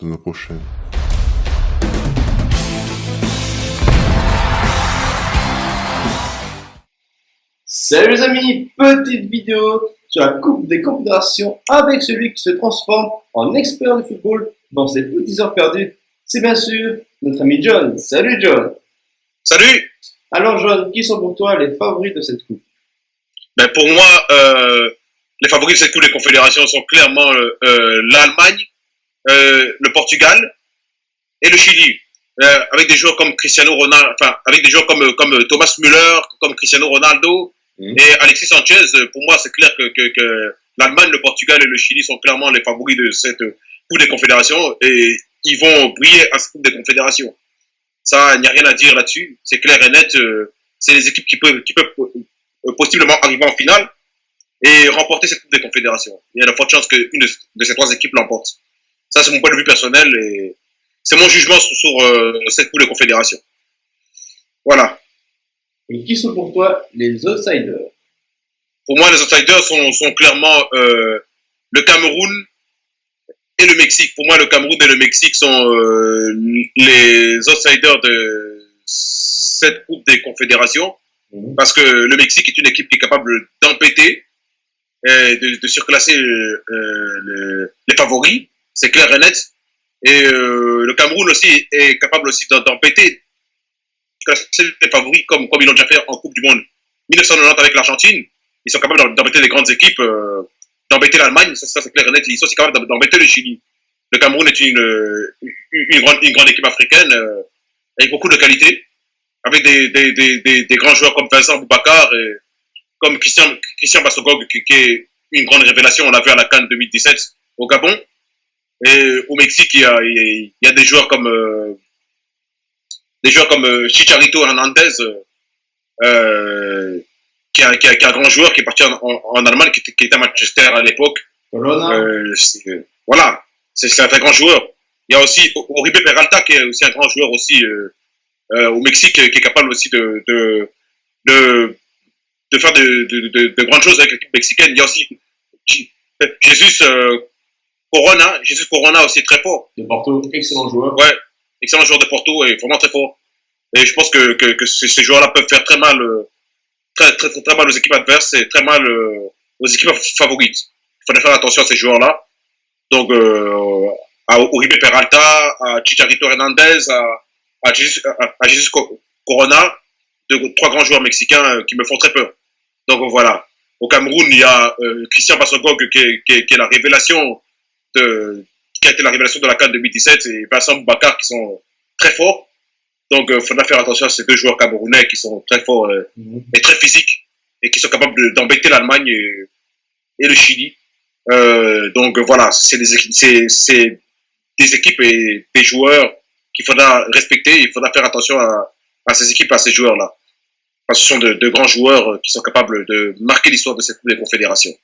Dans la prochaine. Salut les amis, petite vidéo sur la Coupe des Confédérations avec celui qui se transforme en expert de football dans ses petites heures perdues. C'est bien sûr notre ami John. Salut John. Salut. Alors John, qui sont pour toi les favoris de cette coupe? Ben pour moi, les favoris de cette Coupe des Confédérations sont clairement l'Allemagne, le Portugal et le Chili. Avec des joueurs comme Cristiano Ronaldo, enfin avec des joueurs comme Thomas Müller, comme Cristiano Ronaldo et Alexis Sanchez. Pour moi, c'est clair que l'Allemagne, le Portugal et le Chili sont clairement les favoris de cette Coupe des Confédérations et ils vont briller à cette Coupe des Confédérations. Ça, il n'y a rien à dire là-dessus. C'est clair et net. C'est les équipes qui peuvent possiblement arriver en finale et remporter cette Coupe des Confédérations. Il y a de fortes chances qu'une de ces trois équipes l'emporte. Ça, c'est mon point de vue personnel et c'est mon jugement sur cette Coupe des Confédérations. Voilà. Et qui sont pour toi les outsiders? Pour moi, les outsiders sont clairement le Cameroun et le Mexique. Pour moi, le Cameroun et le Mexique sont les outsiders de cette Coupe des Confédérations. Parce que le Mexique est une équipe qui est capable d'empêter, de surclasser les favoris. C'est clair et net. Et le Cameroun aussi est capable aussi d'empêter les favoris comme ils l'ont déjà fait en Coupe du Monde 1990 avec l'Argentine. Ils sont capables d'embêter les grandes équipes, d'embêter l'Allemagne, ça c'est clair et net. Ils sont aussi capables d'embêter le Chili. Le Cameroun est une grande équipe africaine avec beaucoup de qualité, avec des grands joueurs comme Vincent Boubacar et comme Christian Bassogog qui est une grande révélation. On l'a vu à la CAN 2017 au Gabon. Et au Mexique, il y a des joueurs comme Chicharito Hernandez, qui est un grand joueur qui est parti en Allemagne, qui était à Manchester à l'époque. Voilà, c'est un très grand joueur. Il y a aussi Oribe Peralta, qui est aussi un grand joueur aussi au Mexique, qui est capable aussi de faire de grandes choses avec l'équipe mexicaine. Il y a aussi Jesus Corona aussi très fort. De Porto, excellent joueur. Ouais, excellent joueur de Porto et vraiment très fort. Et je pense que ces joueurs-là peuvent faire très mal, très mal aux équipes adverses et très mal aux équipes favorites. Il faudrait faire attention à ces joueurs-là. Donc, à Oribe Peralta, à Chicharito Hernandez, à Jesus Corona, trois grands joueurs mexicains qui me font très peur. Donc voilà. Au Cameroun, il y a Christian Bassogog qui est la révélation qui a été la révélation de la CAN 2017 et Vincent Boubacar qui sont très forts. Donc il faudra faire attention à ces deux joueurs camerounais qui sont très forts et très physiques et qui sont capables d'embêter l'Allemagne et le Chili. Donc voilà, c'est des équipes et des joueurs qu'il faudra respecter. Il faudra faire attention à ces équipes, à ces joueurs-là. Parce que ce sont de grands joueurs qui sont capables de marquer l'histoire de cette Coupe des Confédérations.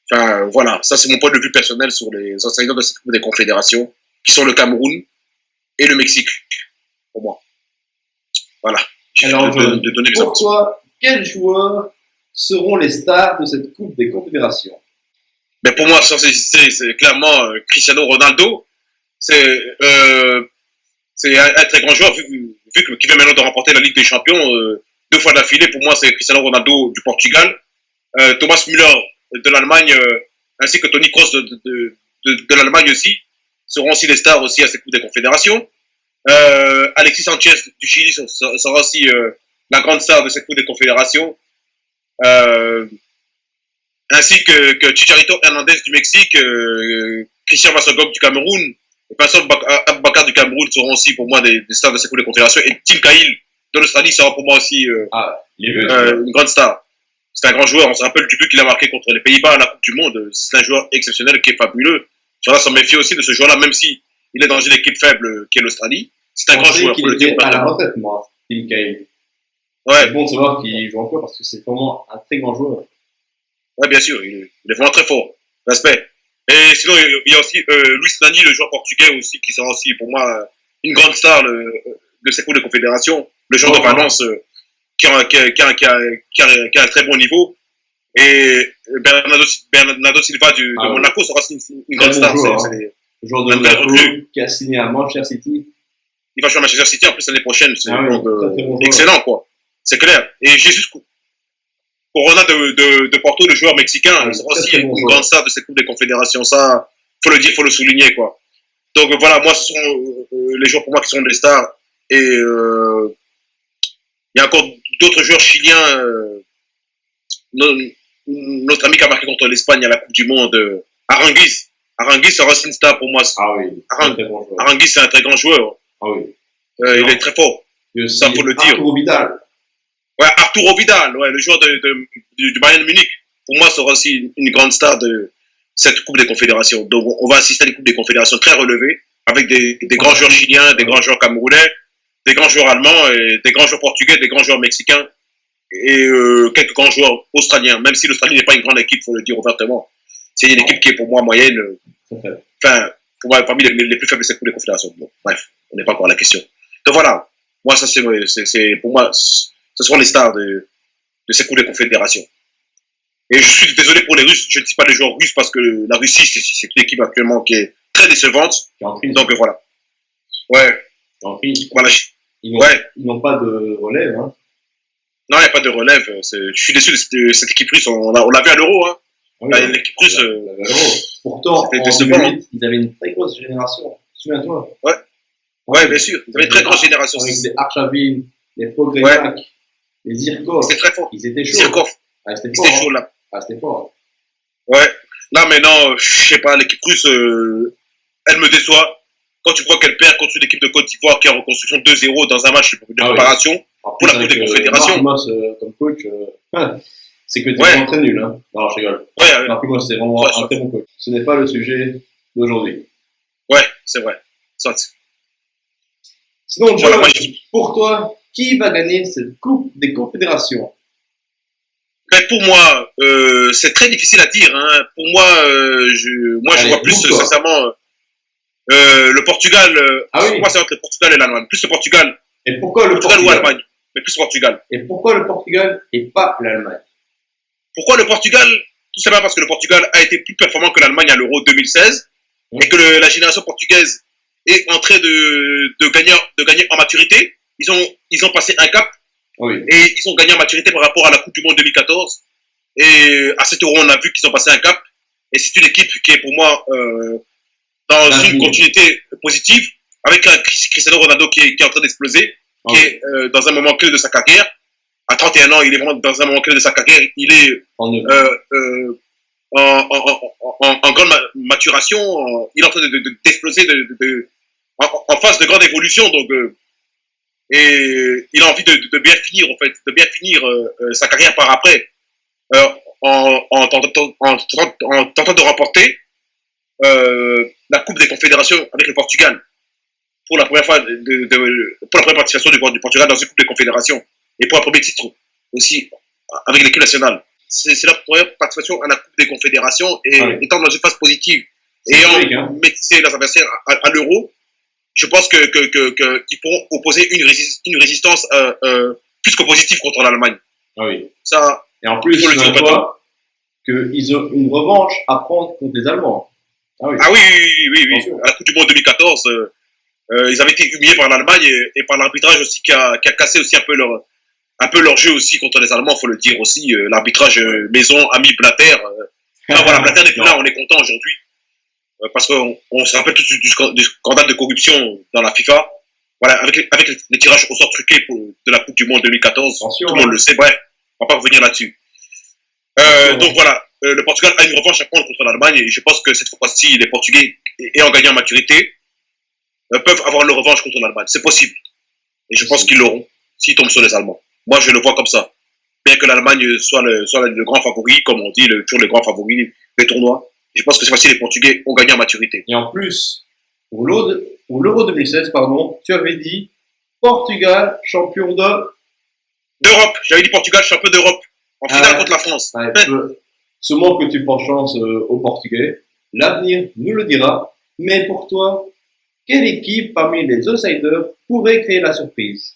Enfin, voilà, ça c'est mon point de vue personnel sur les outsiders de cette Coupe des Confédérations, qui sont le Cameroun et le Mexique, pour moi. Voilà. Alors, de donner les pour toi, quels joueurs seront les stars de cette Coupe des Confédérations? Mais pour moi, c'est clairement Cristiano Ronaldo. C'est un très grand joueur, vu qu'il vient maintenant de remporter la Ligue des Champions 2 fois d'affilée. Pour moi, c'est Cristiano Ronaldo du Portugal. Thomas Müller de l'Allemagne, ainsi que Toni Kroos de l'Allemagne aussi, seront aussi les stars aussi à cette Coupe des Confédérations. Alexis Sanchez du Chili sera aussi la grande star de cette Coupe des Confédérations. Ainsi que Chicharito Hernandez du Mexique, Christian Bassogog du Cameroun, et Vincent Boubacar du Cameroun seront aussi pour moi des stars de cette Coupe des Confédérations. Et Tim Cahill de l'Australie sera pour moi aussi une grande star. C'est un grand joueur. On se rappelle du but qu'il a marqué contre les Pays-Bas à la Coupe du Monde. C'est un joueur exceptionnel qui est fabuleux. Il faudra s'en méfier aussi de ce joueur-là, même si il est dans une équipe faible qui est l'Australie. C'est un grand joueur. Il était à la retraite, moi, Tim Cahill. Ouais. C'est bon de savoir qu'il joue encore parce que c'est vraiment un très grand joueur. Ouais, bien sûr. Il est vraiment très fort. Respect. Et sinon, il y a aussi Luis Nani, le joueur portugais aussi, qui sera aussi pour moi une grande star de cette Coupe de Confédération. Le joueur de Valence qui a un très bon niveau. Et Bernardo Silva de Monaco sera aussi une grande star. Le joueur de Un bel Monaco recrue. qui a signé à Manchester City. Il va jouer à Manchester City en plus l'année prochaine. C'est Ah oui, donc, très, très bon joueur. excellent, quoi. C'est clair. Et Jésus Corona de Porto, le joueur mexicain, Oui, il sera très, aussi très une bon joueur. grande star de cette Coupe des Confédérations. Ça, faut le dire, faut le souligner, quoi. Donc voilà, moi, ce sont les joueurs pour moi qui sont des stars. Et il y a encore d'autres joueurs chiliens. Notre ami qui a marqué contre l'Espagne à la Coupe du Monde, Aranguiz. Aranguiz sera aussi une star pour moi. Ah oui, très, très bon joueur. Aranguiz, c'est un très grand joueur. Ah oui. Il est très fort. Et aussi Ça, faut le dire. Arturo Vidal. Ouais, Arturo Vidal, ouais, le joueur du Bayern Munich, pour moi, sera aussi une grande star de cette Coupe des Confédérations. Donc, on va assister à une Coupe des Confédérations très relevée, avec des grands joueurs chiliens, des grands joueurs camerounais, des grands joueurs allemands, et des grands joueurs portugais, des grands joueurs mexicains, et quelques grands joueurs australiens, même si l'Australie n'est pas une grande équipe, il faut le dire ouvertement. C'est une équipe qui est pour moi moyenne, enfin, pour moi, parmi les plus faibles de cette Coupe des Confédérations. Bon, bref, on n'est pas encore à la question. Donc voilà, moi, ça c'est pour moi, ce sont les stars de cette Coupe des Confédérations. Et je suis désolé pour les Russes, je ne dis pas les joueurs russes parce que la Russie, c'est une équipe actuellement qui est très décevante. Donc voilà. Ouais. Voilà. Ils n'ont pas de relève. Hein. Non, il n'y a pas de relève. Je suis déçu de cette équipe russe. On l'a vu à l'Euro. Hein. Oui, l'équipe russe. Pourtant, en 2008, ils avaient une très grosse génération. Souviens-toi. Ouais, bien sûr. Ils avaient une très grosse génération. Avec les Archavin, les Pogrenak, les Zirkov. C'était très fort. Ils étaient chauds. Zirkov. Ah, c'était fort. C'était chaud là. Ah, c'était fort. Ouais. Là, maintenant, je sais pas, l'équipe russe, elle me déçoit. Quand tu vois qu'elle perd contre une équipe de Côte d'Ivoire qui est en reconstruction 2-0 dans un match de préparation pour la Coupe des Confédérations. Marquinhos, comme coach, c'est que tu es vraiment très nul. Hein. Non, je rigole. Ouais. Marquinhos, c'est vraiment un très bon coach. Ce n'est pas le sujet d'aujourd'hui. Ouais, c'est vrai. Soit. Sinon, John, voilà, pour toi, qui va gagner cette Coupe des Confédérations? Ben pour moi, c'est très difficile à dire. Hein. Pour moi, je vois plus sincèrement le Portugal. Pour moi, c'est entre le Portugal et l'Allemagne. Plus le Portugal. Et pourquoi le Portugal ou l'Allemagne? Mais plus le Portugal. Et pourquoi le Portugal et pas l'Allemagne? Pourquoi le Portugal? Tout simplement parce que le Portugal a été plus performant que l'Allemagne à l'Euro 2016 et que la génération portugaise est en train de gagner en maturité. Ils ont passé un cap. Oui. Et ils ont gagné en maturité par rapport à la Coupe du Monde 2014. Et à cet Euro, on a vu qu'ils ont passé un cap. Et c'est une équipe qui est pour moi dans une continuité positive, avec un Cristiano Ronaldo qui est en train d'exploser, qui est dans un moment clé de sa carrière. À 31 ans, il est vraiment dans un moment clé de sa carrière. Il est en grande maturation. Il est en train d'exploser en phase de grande évolution. Donc, et il a envie de bien finir, en fait, de bien finir sa carrière par après, en tentant de remporter la Coupe des Confédérations avec le Portugal pour la première fois pour la première participation du Portugal dans une Coupe des Confédérations et pour un premier titre aussi avec l'équipe nationale. C'est la première participation à la Coupe des Confédérations et étant dans une phase positive et ayant maîtrisé leurs adversaires à l'Euro. Je pense qu'ils pourront opposer une résistance plus que positive contre l'Allemagne. Ah oui. Ça, et en plus, souviens-toi qu'ils ont une revanche à prendre contre les Allemands. Ah oui. À la Coupe du Monde 2014, ils avaient été humiliés par l'Allemagne et par l'arbitrage aussi qui a cassé aussi un peu leur jeu aussi contre les Allemands, il faut le dire aussi. L'arbitrage maison, ami Blatter. Voilà, Blatter n'est plus là, on est content aujourd'hui. Parce qu'on se rappelle tout du scandale de corruption dans la FIFA. Voilà, avec les tirages au sort truqués de la Coupe du Monde 2014. Attention, tout le monde le sait. Bref, on va pas revenir là-dessus. Donc voilà, le Portugal a une revanche à prendre contre l'Allemagne et je pense que cette fois-ci, les Portugais, ayant gagné en maturité, peuvent avoir leur revanche contre l'Allemagne. C'est possible. Et je pense qu'ils l'auront s'ils tombent sur les Allemands. Moi, je le vois comme ça. Bien que l'Allemagne soit le grand favori, comme on dit, toujours le grand favori des tournois. Je pense que cette fois-ci, les Portugais ont gagné en maturité. Et en plus, pour l'Euro 2016, tu avais dit Portugal, champion d'Europe. J'avais dit Portugal, champion d'Europe. En finale contre la France. Ce mot que tu portes chance aux Portugais, l'avenir nous le dira. Mais pour toi, quelle équipe parmi les outsiders pourrait créer la surprise?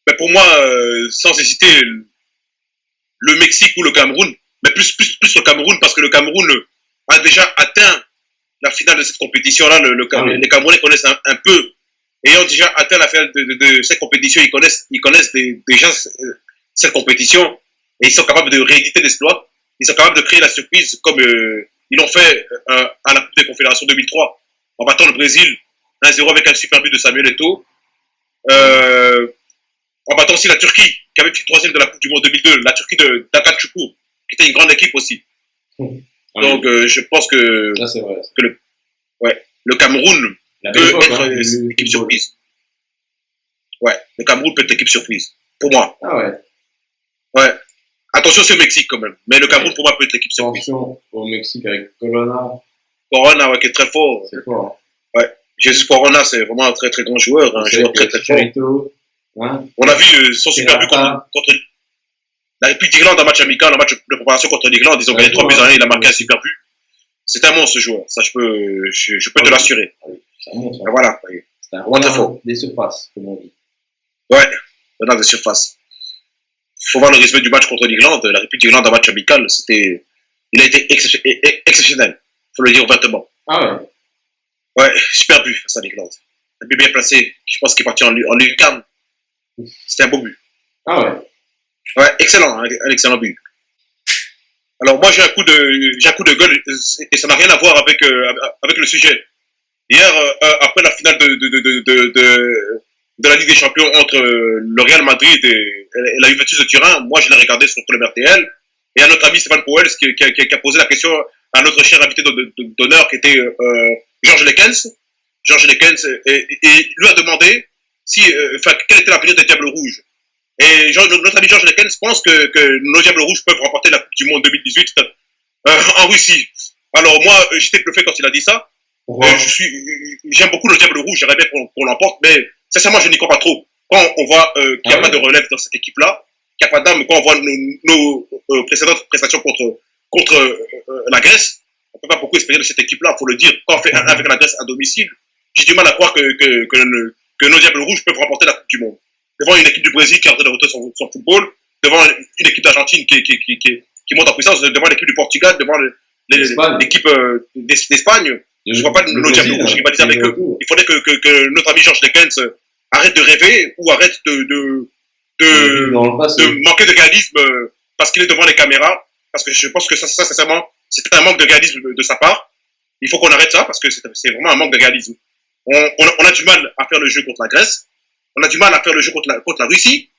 Mais pour moi, sans hésiter, le Mexique ou le Cameroun. Mais plus le Cameroun, parce que le Cameroun a déjà atteint la finale de cette compétition-là, Ah oui. les Camerounais connaissent un peu. Ayant déjà atteint la finale de cette compétition, ils connaissent déjà cette compétition et ils sont capables de rééditer l'exploit. Ils sont capables de créer la surprise comme ils l'ont fait à la Coupe des Confédérations 2003 en battant le Brésil 1-0 avec un super but de Samuel Eto'o. En battant aussi la Turquie, qui avait fini troisième de la Coupe du Monde 2002, la Turquie d'Hakan Şükür, qui était une grande équipe aussi. Donc, je pense Ça, c'est vrai. que le Cameroun La peut belle époque, être hein, une équipe du football. surprise. Ouais, le Cameroun peut être équipe surprise. Pour moi. Ah ouais. Ouais. Attention, c'est au Mexique quand même. Mais le Cameroun, pour moi, peut être l'équipe surprise. Attention au Mexique avec Corona. Corona, ouais, qui est très fort. C'est fort. Ouais. Jesus Corona, c'est vraiment un très très grand joueur. Un joueur très très fort. Chicharito, hein. On a vu son super but contre la République d'Irlande en match amical, en match de préparation contre l'Irlande. Ils ont gagné 3 buts à 1, il a marqué un super but. C'est un monstre ce joueur. Ça, je peux te l'assurer. C'est un monstre. Et voilà. C'est un Très fort. renard des surfaces, comme on dit. Ouais, renard de surface. Faut voir le résumé du match contre l'Irlande. La République d'Irlande en match amical, il a été exceptionnel. Faut le dire ouvertement. Ah ouais. Ouais, super but face à l'Irlande. Un but bien placé. Je pense qu'il est parti en lucarne. C'était un beau but. Ah ouais. Ouais, excellent, un excellent but. Alors moi j'ai un coup de gueule et ça n'a rien à voir avec le sujet. Hier, après la finale de la Ligue des Champions entre le Real Madrid et la Juventus de Turin, moi je l'ai regardé sur Club RTL et un autre ami Stéphane Powell qui a posé la question à notre cher invité d'honneur qui était Georges Lekens. Georges Lekens et lui a demandé quel était l'avenir des Diables Rouges. Et notre ami Georges Lekens pense que nos Diables Rouges peuvent remporter la Coupe du Monde 2018 en Russie. Alors moi, j'étais bluffé quand il a dit ça. J'aime beaucoup le Diable Rouge, j'aimerais bien qu'on l'emporte, mais sincèrement, je n'y crois pas trop. Quand on voit qu'il n'y a pas de relève dans cette équipe-là, qu'il n'y a pas d'âme, quand on voit nos précédentes prestations contre la Grèce, on ne peut pas beaucoup espérer de cette équipe-là, il faut le dire. Quand on fait 1 avec la Grèce à domicile, j'ai du mal à croire que nos Diables Rouges peuvent remporter la Coupe du Monde. Devant une équipe du Brésil qui est en train de retourner son football, devant une équipe d'Argentine qui monte en puissance, devant l'équipe du Portugal, devant l'équipe d'Espagne, je ne vois pas nos Diables Rouges rivaliser avec eux. Il faudrait que notre ami Georges Lekens arrête de rêver ou arrête de manquer de réalisme parce qu'il est devant les caméras. Parce que je pense que ça sincèrement, c'est un manque de réalisme de sa part. Il faut qu'on arrête ça parce que c'est vraiment un manque de réalisme. On a du mal à faire le jeu contre la Grèce. On a du mal à faire le jeu contre la Russie.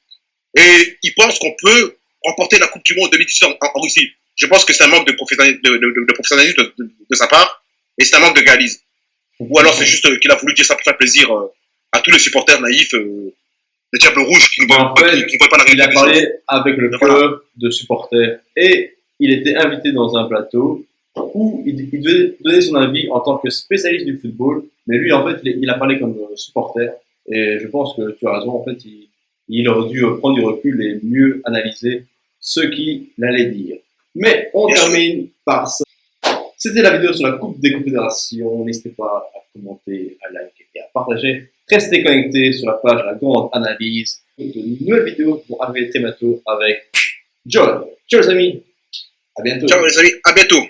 Et il pense qu'on peut remporter la Coupe du Monde 2018 en Russie. Je pense que c'est un manque de professionnalisme de sa part. Et c'est un manque de réalisme. Ou alors c'est juste qu'il a voulu dire ça pour faire plaisir à tous les supporters naïfs des Diables Rouges qui ne voient pas la réalité. Il a parlé avec le club de supporters et il était invité dans un plateau où il devait donner son avis en tant que spécialiste du football. Mais lui, en fait, il a parlé comme supporter. Et je pense que tu as raison. En fait, il aurait dû prendre du recul et mieux analyser ce qu'il allait dire. Mais on termine par ça. C'était la vidéo sur la Coupe des Confédérations. N'hésitez pas à commenter, à liker et à partager. Restez connectés sur la page La Grande Analyse. De nouvelles vidéos vont arriver très bientôt avec John. Ciao les amis. À bientôt. Ciao les amis, à bientôt.